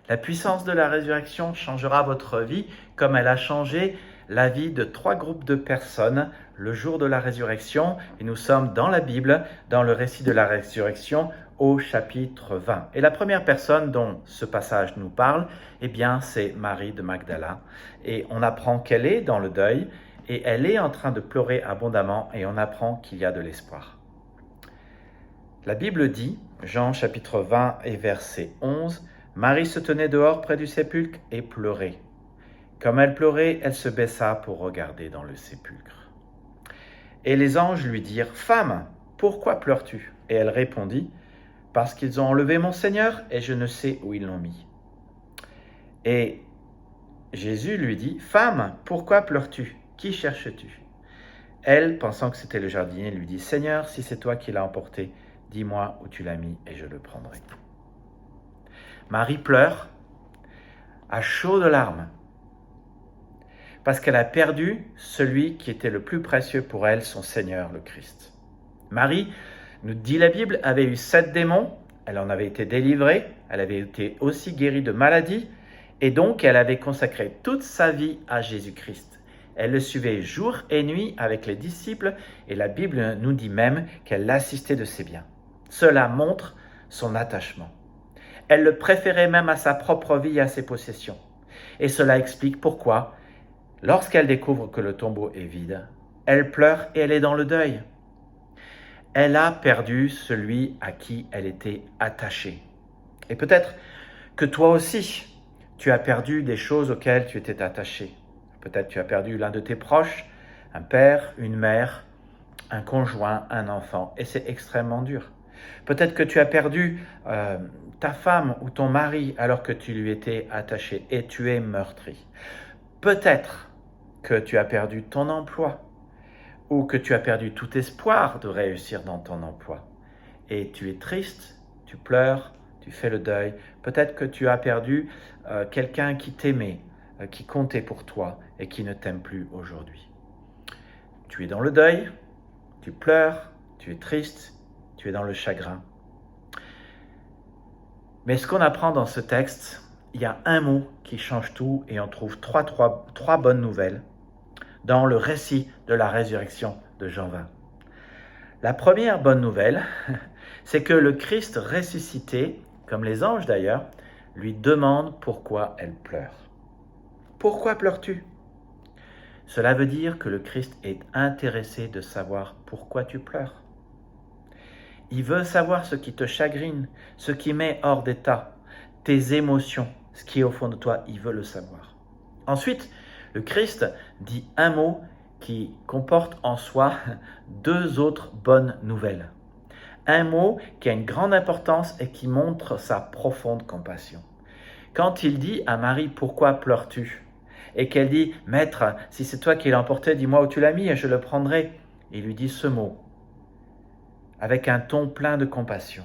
La puissance de la résurrection changera votre vie comme elle a changé la vie de 3 groupes de personnes le jour de la résurrection. Et nous sommes dans la Bible, dans le récit de la résurrection au chapitre 20. Et la première personne dont ce passage nous parle, eh bien, c'est Marie de Magdala. Et on apprend qu'elle est dans le deuil et elle est en train de pleurer abondamment et on apprend qu'il y a de l'espoir. La Bible dit, Jean chapitre 20 et verset 11, Marie se tenait dehors près du sépulcre et pleurait. Comme elle pleurait, elle se baissa pour regarder dans le sépulcre. Et les anges lui dirent, « Femme, pourquoi pleures-tu » Et elle répondit, « Parce qu'ils ont enlevé mon Seigneur et je ne sais où ils l'ont mis. » Et Jésus lui dit, « Femme, pourquoi pleures-tu ? Qui cherches-tu » Elle, pensant que c'était le jardinier, lui dit, « Seigneur, si c'est toi qui l'as emporté, dis-moi où tu l'as mis et je le prendrai. » Marie pleure à chaudes larmes parce qu'elle a perdu celui qui était le plus précieux pour elle, son Seigneur, le Christ. Marie, nous dit la Bible, avait eu 7 démons, elle en avait été délivrée, elle avait été aussi guérie de maladies, et donc elle avait consacré toute sa vie à Jésus-Christ. Elle le suivait jour et nuit avec les disciples, et la Bible nous dit même qu'elle l'assistait de ses biens. Cela montre son attachement. Elle le préférait même à sa propre vie et à ses possessions. Et cela explique pourquoi, lorsqu'elle découvre que le tombeau est vide, elle pleure et elle est dans le deuil. Elle a perdu celui à qui elle était attachée. Et peut-être que toi aussi, tu as perdu des choses auxquelles tu étais attaché. Peut-être tu as perdu l'un de tes proches, un père, une mère, un conjoint, un enfant, et c'est extrêmement dur. Peut-être que tu as perdu ta femme ou ton mari alors que tu lui étais attaché et tu es meurtri. Peut-être que tu as perdu ton emploi ou que tu as perdu tout espoir de réussir dans ton emploi. Et tu es triste, tu pleures, tu fais le deuil. Peut-être que tu as perdu quelqu'un qui t'aimait, qui comptait pour toi et qui ne t'aime plus aujourd'hui. Tu es dans le deuil, tu pleures, tu es triste, tu es dans le chagrin. Mais ce qu'on apprend dans ce texte, il y a un mot qui change tout et on trouve trois bonnes nouvelles dans le récit de la résurrection de Jean 20. La première bonne nouvelle, c'est que le Christ ressuscité, comme les anges d'ailleurs, lui demande pourquoi elle pleure. Pourquoi pleures-tu ? Cela veut dire que le Christ est intéressé de savoir pourquoi tu pleures. Il veut savoir ce qui te chagrine, ce qui met hors d'état, tes émotions, ce qui est au fond de toi, il veut le savoir. Ensuite, le Christ dit un mot qui comporte en soi 2 autres bonnes nouvelles. Un mot qui a une grande importance et qui montre sa profonde compassion. Quand il dit à Marie « Pourquoi pleures-tu » et qu'elle dit « Maître, si c'est toi qui l'as emporté, dis-moi où tu l'as mis et je le prendrai », il lui dit ce mot avec un ton plein de compassion.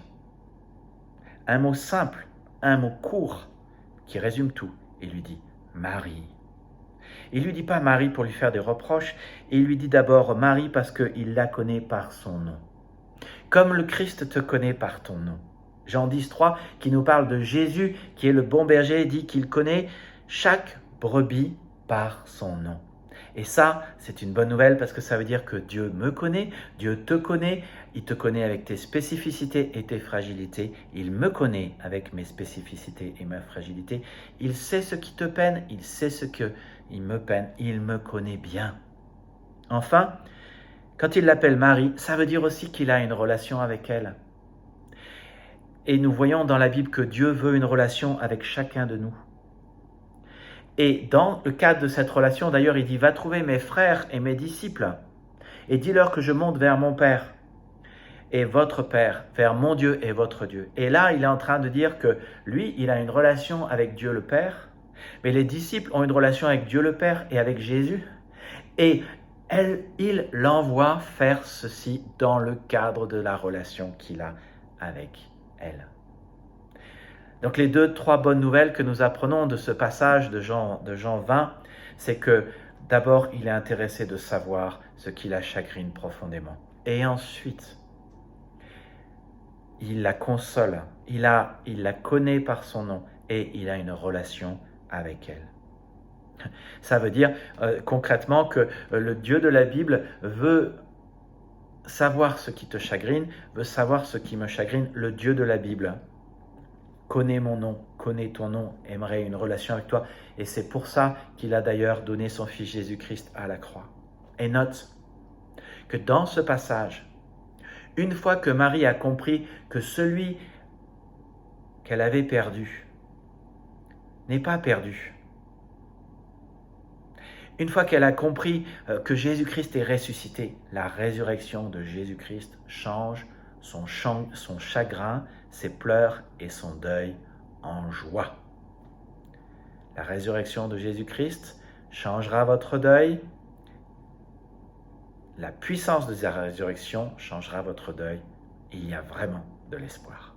Un mot simple, un mot court qui résume tout. Il lui dit « Marie ». Il ne lui dit pas Marie pour lui faire des reproches, il lui dit d'abord Marie parce qu'il la connaît par son nom. Comme le Christ te connaît par ton nom. Jean 10,3 qui nous parle de Jésus qui est le bon berger dit qu'il connaît chaque brebis par son nom. Et ça, c'est une bonne nouvelle parce que ça veut dire que Dieu me connaît, Dieu te connaît, il te connaît avec tes spécificités et tes fragilités, il me connaît avec mes spécificités et ma fragilité, il sait ce qui te peine, il sait ce qui me peine, il me connaît bien. Enfin, quand il l'appelle Marie, ça veut dire aussi qu'il a une relation avec elle. Et nous voyons dans la Bible que Dieu veut une relation avec chacun de nous. Et dans le cadre de cette relation, d'ailleurs, il dit « Va trouver mes frères et mes disciples et dis-leur que je monte vers mon Père et votre Père, vers mon Dieu et votre Dieu. » Et là, il est en train de dire que lui, il a une relation avec Dieu le Père, mais les disciples ont une relation avec Dieu le Père et avec Jésus. Et il l'envoie faire ceci dans le cadre de la relation qu'il a avec elle. Donc les 3 bonnes nouvelles que nous apprenons de ce passage de Jean 20, c'est que d'abord, il est intéressé de savoir ce qui la chagrine profondément. Et ensuite, il la console, il la connaît par son nom et il a une relation avec elle. Ça veut dire concrètement que le Dieu de la Bible veut savoir ce qui te chagrine, veut savoir ce qui me chagrine. Le Dieu de la Bible connaît mon nom, connaît ton nom, aimerait une relation avec toi. Et c'est pour ça qu'il a d'ailleurs donné son Fils Jésus-Christ à la croix. Et note que dans ce passage, une fois que Marie a compris que celui qu'elle avait perdu n'est pas perdu, une fois qu'elle a compris que Jésus-Christ est ressuscité, la résurrection de Jésus-Christ change son chagrin, ses pleurs et son deuil en joie. La résurrection de Jésus-Christ changera votre deuil. La puissance de la résurrection changera votre deuil. Il y a vraiment de l'espoir.